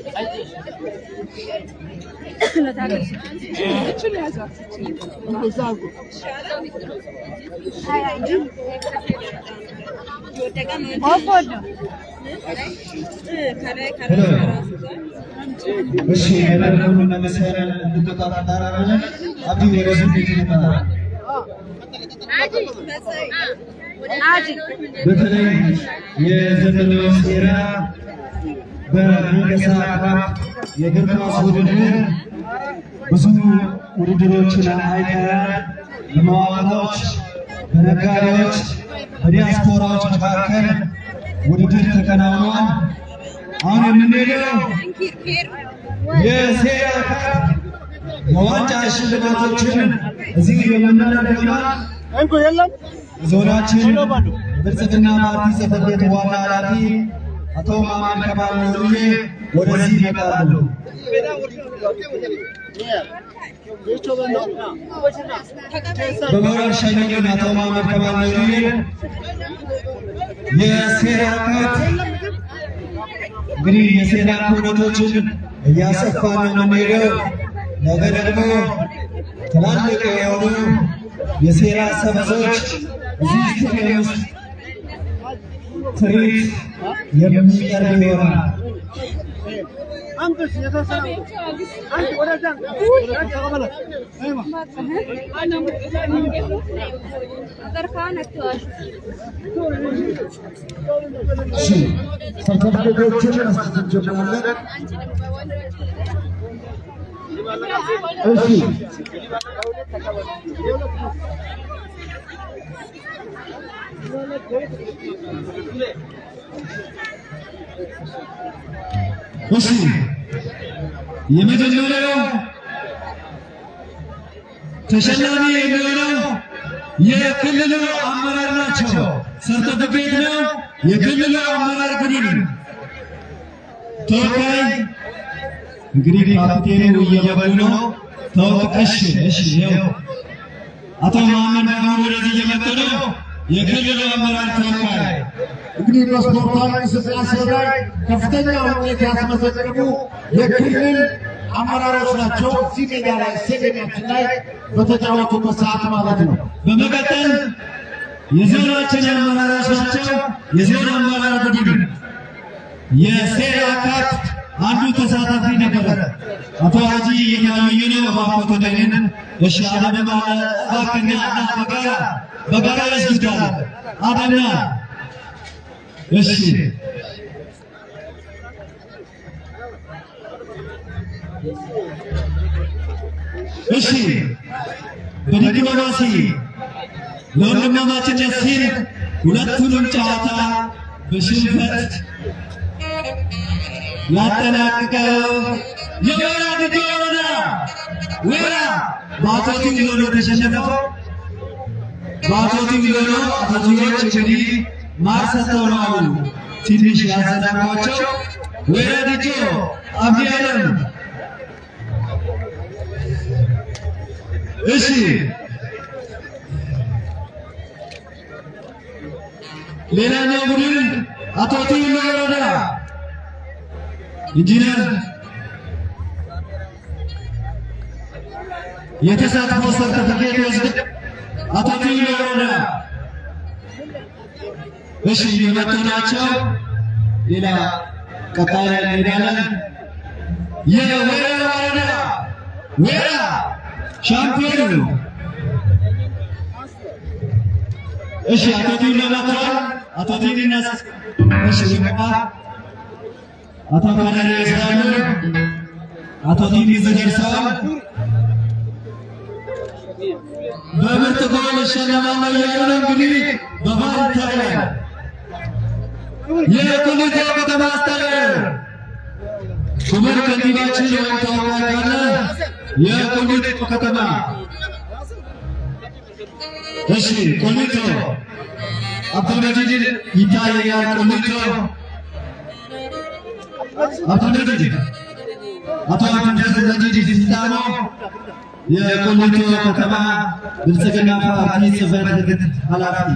እሺ የበረከቱን መሰረን እንድትቆጣጣራለን አብዲ ወረሱ ይተናል በተለይ የዘመናዊ ሴራ በመንገሳ የእግር ኳስ ውድድር ብዙ ውድድሮችን አይተናል። በመዋቅሮች፣ በነጋዴዎች፣ በዲያስፖራዎች መካከል ውድድር ተከናውኗል። አሁን የምንሄደው የሴራ የዋንጫ ሽልማቶችን እዚህ የምናደርግ ይሆናል። እንኩ የለም ዞናችን ብልጽግና ፓርቲ ጽሕፈት ቤት ዋና ኃላፊ አቶ ማማን ከማል ኑሩዬ ወደዚህ ይመጣሉ። በሞራል ሸኝልን አቶ ማማን ከማል ኑሩዬ። የሴራ ካት እንግዲህ የሴራ ኩነቶችን እያሰፋን ነው የምንሄደው። ነገ ደግሞ ትላልቅ የሆኑ የሴራ ሰበዞች እዚህ ስቱዲዮ ውስጥ ትርኢት የሚቀርብ ይሆናል። ሰርተፍኬቶችን መስጠት እንጀምራለን። እሺ የመጀመሪያው ተሸላሚ የሚሆነው የክልሉ አመራር ናቸው። ሰርተፍኬት ነው። የክልሉ አመራር ቡድን ተወካይ እንግዲህ ካፕቴኑ እየበሉ ነው። ተወቃሽ እሺ ይኸው አቶ መሐመድ ማሙድ ወደዚህ እየመጡ ነው። የክልሉ አመራር ተወካይ እንግዲህ በስፖርታዊ እንቅስቃሴ ላይ ከፍተኛ ውጤት ያስመዘገቡ የክልል አመራሮች ናቸው። እዚህ ሜዳ ላይ ስቴዲየማችን ላይ በተጫወቱበት ሰዓት ማለት ነው። በመቀጠል የዞናችን አመራሮች ናቸው። የዞን አመራር ቡድን የሴራ ካፕ አንዱ ተሳታፊ ነበረ። አቶ ሀጂ የሚያዩኝ ነው ባፎቶ ደንን እሺ አደም አባከና በጋራ ይስጋል አደና እሺ እሺ በዲፕሎማሲ ለወንድማማችነት ሲል ሁለቱንም ጨዋታ በሽንፈት ያጠናቀቀው የወራ ዲዲዮና ወራ ባቶቲ ቢሎኖ ተሸነፈው። ባቶቲ ቢሎኖ አቶቲዎች እንግዲህ ማር ሰጥተው ነው አሉ ትንሽ ያዘናጓቸው። ወራ ዲዲዮ አብዲ አለም እሺ ሌላኛው ቡድን አቶ ቲሎ ወረዳ ኢንጂነር የተሳትፎ ሰርተፊኬት ወስድ አቶ ቲሎ ወረዳ እሺ የመጡ ናቸው። ሌላ ቀጣይ ላይ እንሄዳለን። የወረዳ ወረዳ ሻምፒዮን እሺ አቶ ቲሎ መጥተዋል። አቶ ቲሎ እሺ ይመጣ አቶ ካናሪ ይስራሉ። አቶ ቲሎ ይዘርሳል። በምርጥ ጎል ይሸለማል እያሉ ነው። እንግዲህ በቫር ይታያል። የኮሌጅ ከተማ አስተዳደር ክቡር ከንቲባችን ወይም ተወካይ ካለ የኮሌጅ ከተማ እሺ ኮሌጅ አብዱልመጂድ ይታያል። ኮሌጅ አብዱልመጂድ አቶ አብዱልመጂድ ሲታማ የኮሌጅ ከተማ ብልጽግና ፓርቲ ጽሕፈት ቤት ኃላፊ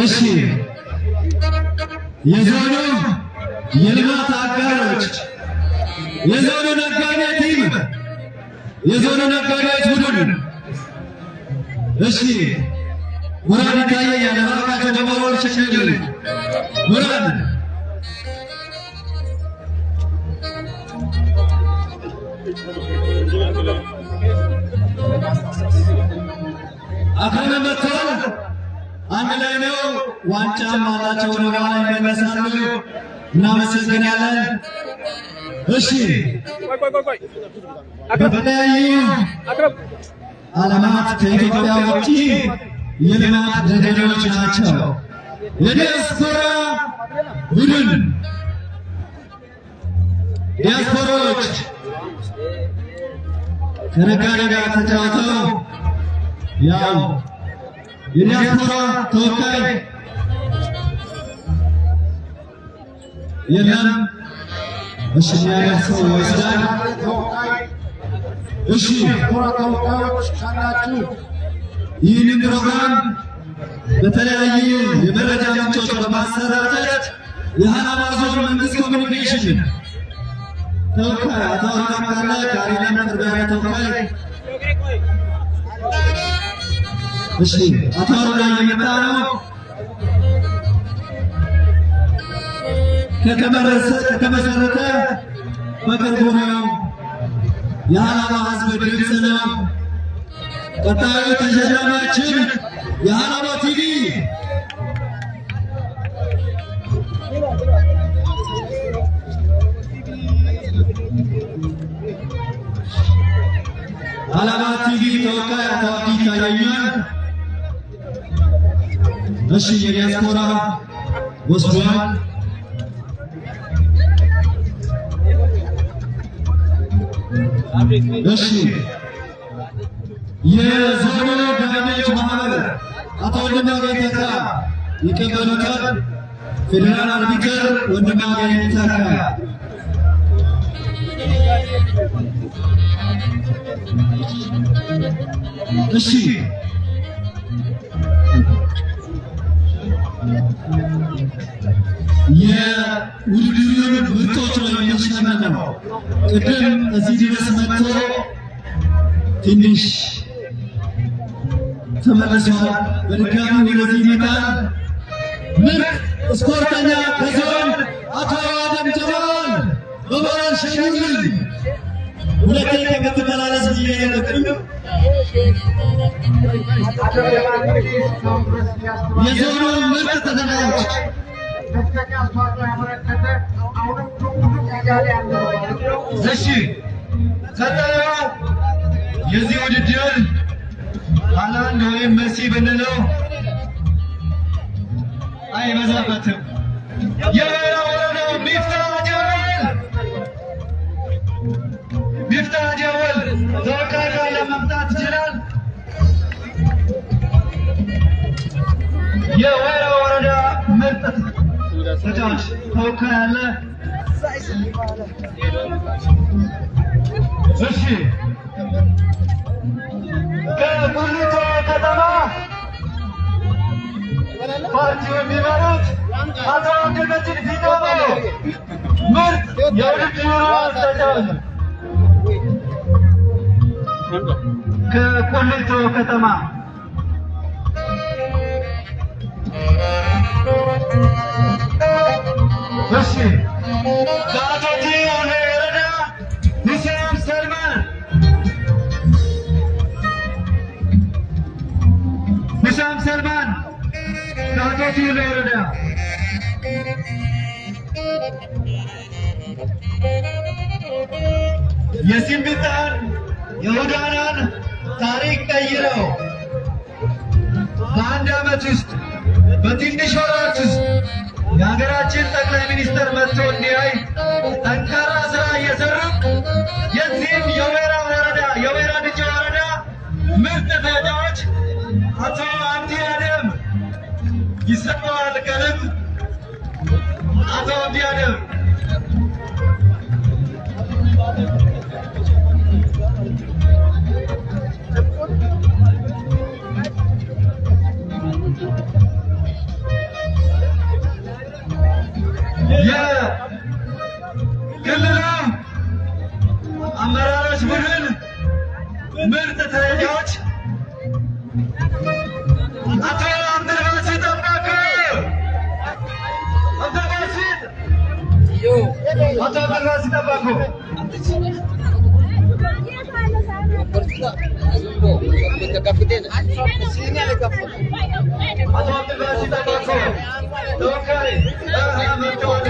እሺ የዞኑ የልማት አጋሮች የዞኑ ነጋዴ ቲም የዞኑ ነጋዴዎች ቡድን እሺ ሙራድ ይታየኛል። እባካችሁ ደሞሮች ሸሸሉ ሙራድ አካለ መጥተዋል። አንድ ላይ ነው። ዋንጫም አላቸው። ወደ ኋላ ይመለሳሉ። እናመሰግናለን። እሺ በተለያዩ ዓለማት ከኢትዮጵያ ውጪ የልማት ደጀኖች ናቸው። የዲያስፖራ ቡድን ዲያስፖራዎች ከነጋዴ ጋር ተጫውተው ያው የዲያስፖራ ተወካይ የለም። እሺ ያያሰው ወስዳን እሺ ተወካዮች ካላችሁ ይህንን ፕሮግራም በተለያዩ የመረጃ ምንጮች በማሰራጨት የሀላባ ዞን መንግስት ኮሚኒኬሽን ተወካይ አቶ አካለ ጋሪና ተርቢያ ተወካይ እሺ አቶ አሩላ እየመጣ ነው። ከተመሰረተ በቅርቡ ነው። የሀላባ ህዝብ ድምፅ ነው። ቀጣዩ ተሸላሚያችን የሀላባ ቲቪ ሀላባ ቲቪ ተወካይ አቶ አብዲ ይታየኛል። እሺ የዲያስፖራ ወስዷል። እሺ የዞኑ ዳኞች ማህበር አቶ ወንድማገኝ ተካ ይቀበሉታል። ፌዴራል አርቢትር ወንድማገኝ ተካ እሺ የውድድሩን ምርጦች ነው የሚሸለመው። ቅድም እዚህ ድረስ መጥቶ ትንሽ ተመልሷል። በድጋሚ ወደዚህ ይመጣል። ምርጥ ስፖርተኛ ከዞን አቶ አደም ጀማል በባል ሸኙልኝ። ሁለቴ ከምትመላለስ ብዬ ቅድም የዞኑ ምርጥ ተዘጋጆች እሺ ቀጣዩ የዚህ ውድድር ሃላንድ ወይም መሲ ብንለው አይበዛበትም። የወረዳው ሚፍታህ ጀወል ተወካይ ካለ መምጣት ይችላል። የወይራ ወረዳ ምርጥ ተጫዋች ተወካይ አለ። እሺ ከቁሊቶ ፓርቲው የሚመሩት አቶ አብዱልመጂድ ፊዳኔ ምርጥ የውድድሩ ተጫዋች ከቁሊቶ ከተማ እሺ ከአቶቲ ወረዳ ሁሴን ሰልማን ሁሴን ሰልማን ከአቶቲ ወረዳ የሲምቢጣን የሁዳናን ታሪክ ቀይረው በአንድ ዓመት ውስጥ በትንሽ ወራት ውስጥ የሀገራችን ጠቅላይ ሚኒስትር መጥቶ እንዲያይ ጠንካራ ስራ እየሰሩ የዚህም የወይራ ወረዳ የወይራ ድቻ ወረዳ ምርጥ ተጫዋች አቶ አብዲ አደም ይሰማዋል ከልብ አቶ አብዲ አደም የክልሉ አመራሮች ቡድን ምርጥ ተጫዋች አቶ አብዱልባሲት አባኮ አቶ አብዱልባሲት አባኮ አቶ አብዱልባሲት አባኮ ተወካይ መጥተዋል።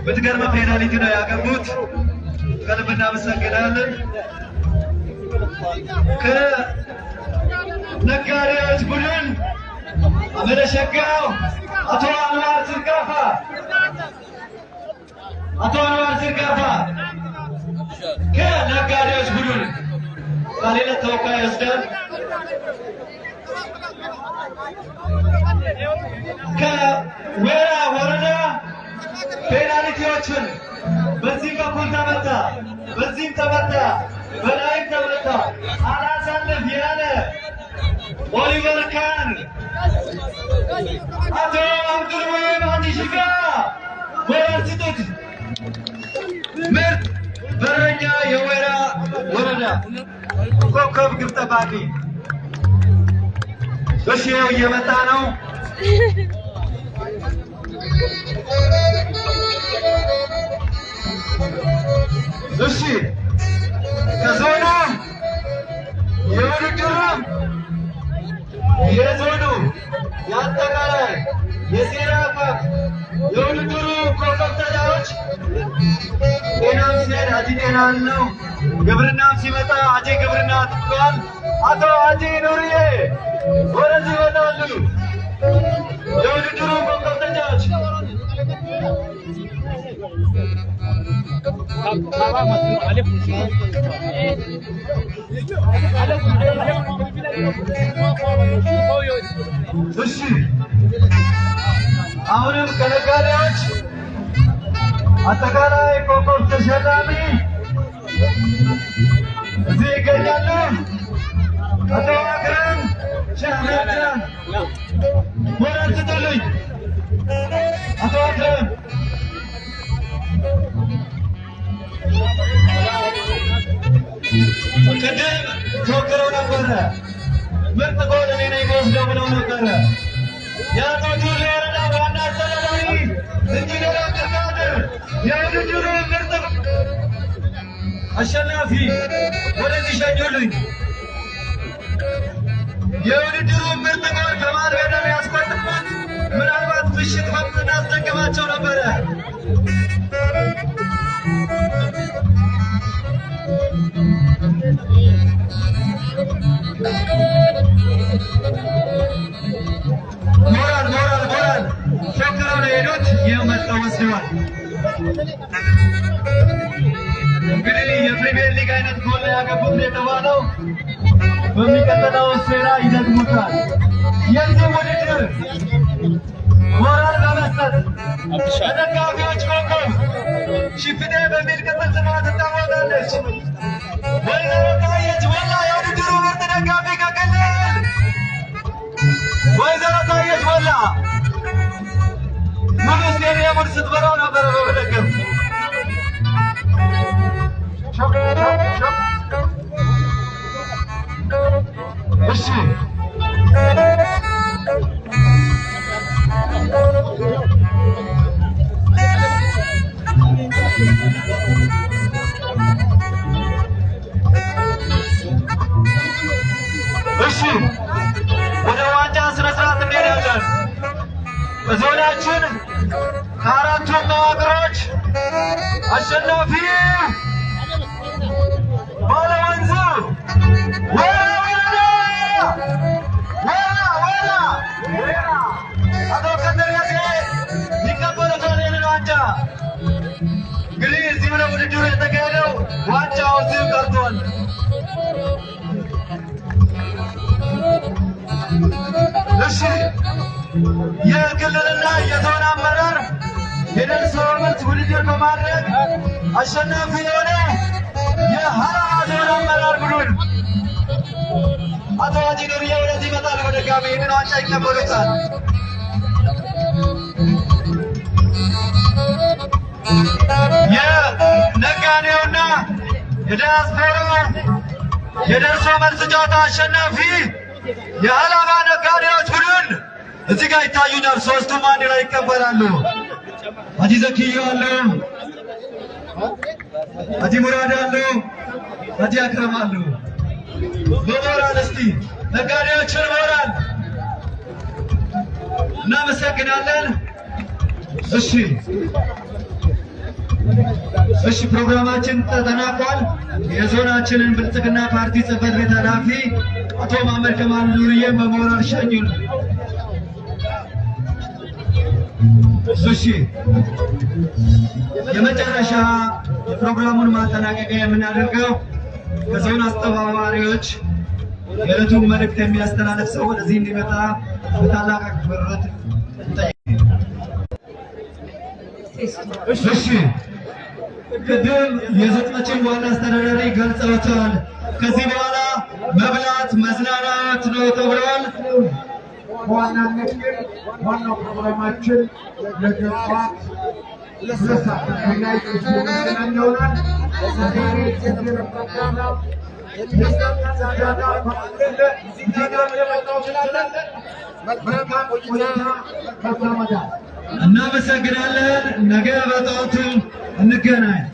በትገርመ ፔናልቲ ነው ያገቡት። ከልብ እናመሰግናለን። ከነጋዴዎች ቡድን አመለሸጋው አቶ አንዋር ዝርጋፋ ከነጋዴዎች ቡድን ከሌላ ተወካይ ወስደን ከወይራ ወረዳ ፔናልቲዎችን በዚህ በኩል ተመታ፣ በዚህም ተመታ፣ በላይም ተመታ። አላሳልፍ ያለ ኦሊቨር ካን አቶ አብዱልሙሂብ አንዲሽጋ ወራር ስጡት። ምርጥ በረኛ የወይራ ወረዳ ኮከብ ግብ ጠባቂ በሺው እየመጣ ነው። እሺ ከዞኑ የውድድሩ የዞኑ የአጠቃላይ የሴራ አባፍ የውድድሩ ኮከብ ተጫዋች ጤናም ሲሄድ አጂ ጤናን ነው፣ ግብርናም ሲመጣ አጂ ግብርና ተብሏል። አቶ አጂ ኑርዬ ወደዚህ ይመጣሉ። የውድድሩ ኮከብ ተጫዋች እሺ አሁንም ከነጋዴዎች አጠቃላይ ኮከብ ተሸላሚ እዚህ ይገኛሉ። አቶ አክረም ሸህመድን ወራር ስጡልኝ። አቶ አክረም ቅድም ፎክረው ነበረ። ምርጥ ጎል እኔ ነኝ የምወስደው ብለው ነበረ። የአቶ ጁሌ ወረዳ ዋና አስተዳዳሪ ኢንጂነር አብዱልቃድር የውድድሩ ምርጥ አሸናፊ ወደዚህ ሸኙልኝ። የውድድሩ ምርጥ ጎል ከመሃል ሜዳ ላይ ያስቆጠሩት ምናልባት ምሽት ወቅት እናስጠቅማቸው ነበረ። ሞራል ፎክረው ነው የሄዱት። ይኸው መጥተው ወስደዋል። እንግዲህ የፕሪሚየር ሊግ አይነት ጎል ያገቡት የተባለው በሚቀጥለው ሴራ ይደግሙታል። የዚህ ውድድር ሞራል በመስጠት ተደጋፊዎች ኮከብ ሽፍኔ በሚል ቅጽል ስሟ ትታወቃለች። ወይዘሮ ታየች ሞላ የውድድሩ ምርጥ ደጋፊ ከክልል ወይዘሮ ታየች ሞላ ሙሉ ስቴዲየሙን ስትመራው ነበረ በመደገፍ እሺ እሺ ወደ ዋንጫ ስነ ስርዓት እንሄዳለን። በዞናችን ከአራቱም መዋቅሮች አሸናፊ ባለወንዙ አቶ ከደረሴ ይቀበሉታል ይህንን ዋንጫ። እንግዲህ እዚህ ነው ውድድሩ የተካሄደው። ዋንጫው እዚሁ ቀርቷል። እሺ የክልልና የዞን አመራር የደርሶ መልስ ውድድር በማድረግ አሸናፊ የሆነ የሀረማ ዞን አመራር ቡድን አቶ ዋጂ ዱርዬ ወደዚህ ይመጣል። በድጋሚ ይህንን ዋንጫ ይቀበሉታል። የነጋዴውና የዲያስፖራ የደርሶ መልስ ጨዋታ አሸናፊ የሀላባ ነጋዴዎች ቡድን እዚህ ጋር ይታዩኛል። ሶስቱም አንድ ላይ ይቀበላሉ። ሀጂ ዘኪዮ አሉ፣ ሀጂ ሙራድ አሉ፣ ሀጂ አክረም አሉ። በሞራል እስቲ ነጋዴዎችን ሞራል እናመሰግናለን። እሺ እሺ ፕሮግራማችን ተጠናቋል። የዞናችንን ብልጽግና ፓርቲ ጽሕፈት ቤት ኃላፊ አቶ መሐመድ ከማል ዱርዬን በሞራል ሸኙን። እሺ የመጨረሻ የፕሮግራሙን ማጠናቀቂያ የምናደርገው ከዞን አስተባባሪዎች የዕለቱን መልእክት የሚያስተላልፍ ሰው ወደዚህ እንዲመጣ በታላቅ አክብሮት እንጠይቃለን። እሺ ቅድም የዞናችን ዋና አስተዳዳሪ ገልጸውታል። ከዚህ በኋላ መብላት መዝናናት ነው ተብሏል። በዋናነት ግን ዋናው ፕሮግራማችን ለገባት ሁለት ሰዓት ላይ መገናኛ ይሆናል። እናመሰግናለን። ነገ በጠዋቱ እንገናኝ።